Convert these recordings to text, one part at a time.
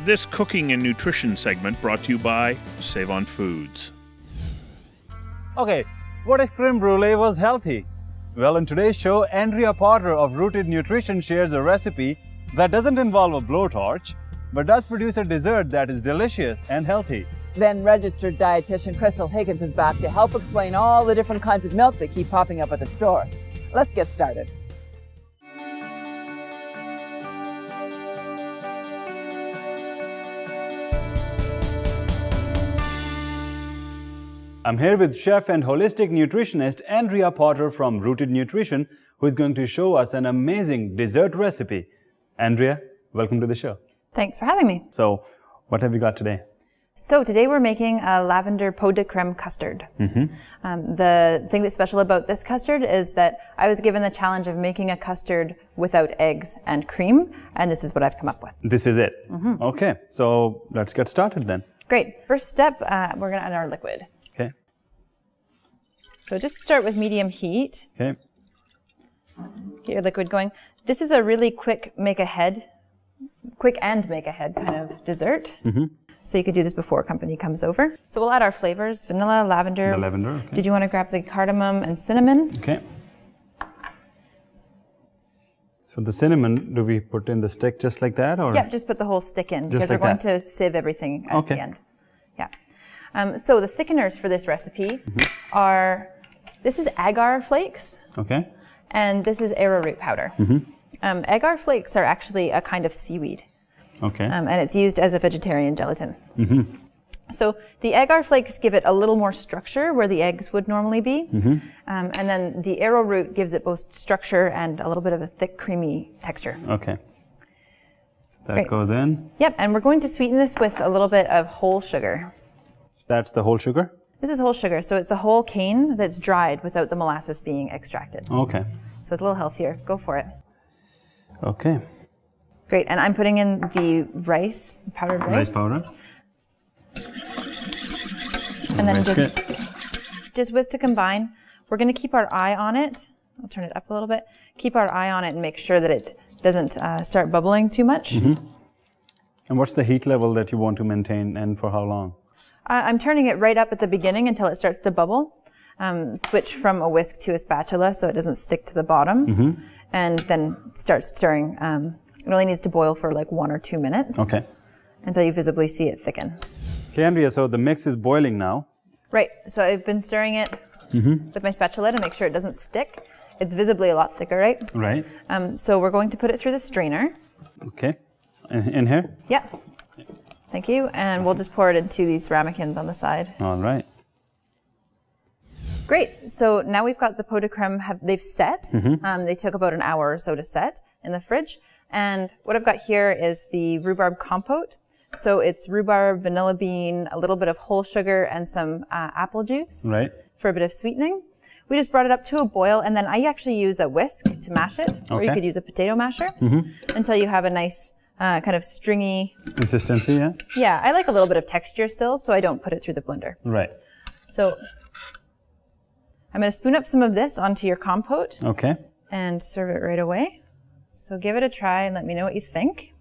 This cooking and nutrition segment brought to you by Save On Foods. Okay, what if creme brulee was healthy? Well, in today's show, Andrea Potter of Rooted Nutrition shares a recipe that doesn't involve a blowtorch, but does produce a dessert that is delicious and healthy. Then registered dietitian Crystal Higgins is back to help explain all the different kinds of milk that keep popping up at the store. Let's get started. I'm here with chef and holistic nutritionist Andrea Potter from Rooted Nutrition, who is going to show us an amazing dessert recipe. Andrea, welcome to the show. Thanks for having me. So, what have you got today? So today we're making a lavender pot de creme custard. The thing that's special about this custard is that I was given the challenge of making a custard without eggs and cream, and this is what I've come up with. This is it? Okay, so let's get started then. Great. First step, we're going to add our liquid. Okay. So just start with medium heat. Okay. Get your liquid going. This is a really quick and make ahead kind of dessert. So you could do this before company comes over. So we'll add our flavors, vanilla, lavender. The lavender, okay. Did you want to grab the cardamom and cinnamon? Okay. So the cinnamon, do we put in the stick just like that? Or? Yeah, just put the whole stick in because like we're going that. to sieve everything at the end. Yeah. So the thickeners for this recipe are, this is agar flakes. Okay. And this is arrowroot powder. Agar flakes are actually a kind of seaweed. Okay. And it's used as a vegetarian gelatin. So the agar flakes give it a little more structure where the eggs would normally be. And then the arrowroot gives it both structure and a little bit of a thick, creamy texture. Okay. So that Great. goes in. Yep, and we're going to sweeten this with a little bit of whole sugar. That's the whole sugar? This is whole sugar, so it's the whole cane that's dried without the molasses being extracted. Okay. So it's a little healthier. Go for it. Okay. Great, and I'm putting in the rice, powdered rice. Rice powder. And then Whisk just whisk to combine. We're going to keep our eye on it. I'll turn it up a little bit. Keep our eye on it and make sure that it doesn't start bubbling too much. And what's the heat level that you want to maintain and for how long? I'm turning it right up at the beginning until it starts to bubble. Switch from a whisk to a spatula so it doesn't stick to the bottom. And then start stirring. It only needs to boil for like 1 or 2 minutes. Okay. Until you visibly see it thicken. Okay, Andrea, so the mix is boiling now. Right, so I've been stirring it with my spatula to make sure it doesn't stick. It's visibly a lot thicker, right? Right. So we're going to put it through the strainer. Okay. In here? Yep. Thank you. And we'll just pour it into these ramekins on the side. All right. Great. So now we've got the pot de creme, they've set. They took about an hour or so to set in the fridge. And what I've got here is the rhubarb compote. So it's rhubarb, vanilla bean, a little bit of whole sugar, and some apple juice for a bit of sweetening. We just brought it up to a boil, and then I actually use a whisk to mash it, or you could use a potato masher until you have a nice kind of stringy consistency. Yeah. Yeah, I like a little bit of texture still, so I don't put it through the blender. Right. So I'm going to spoon up some of this onto your compote. Okay. And serve it right away. So give it a try and let me know what you think.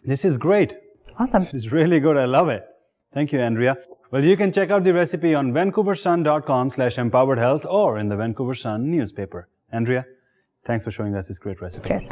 This is great. Awesome. This is really good. I love it. Thank you, Andrea. Well, you can check out the recipe on vancouversun.com/empoweredhealth or in the Vancouver Sun newspaper. Andrea, thanks for showing us this great recipe. Cheers.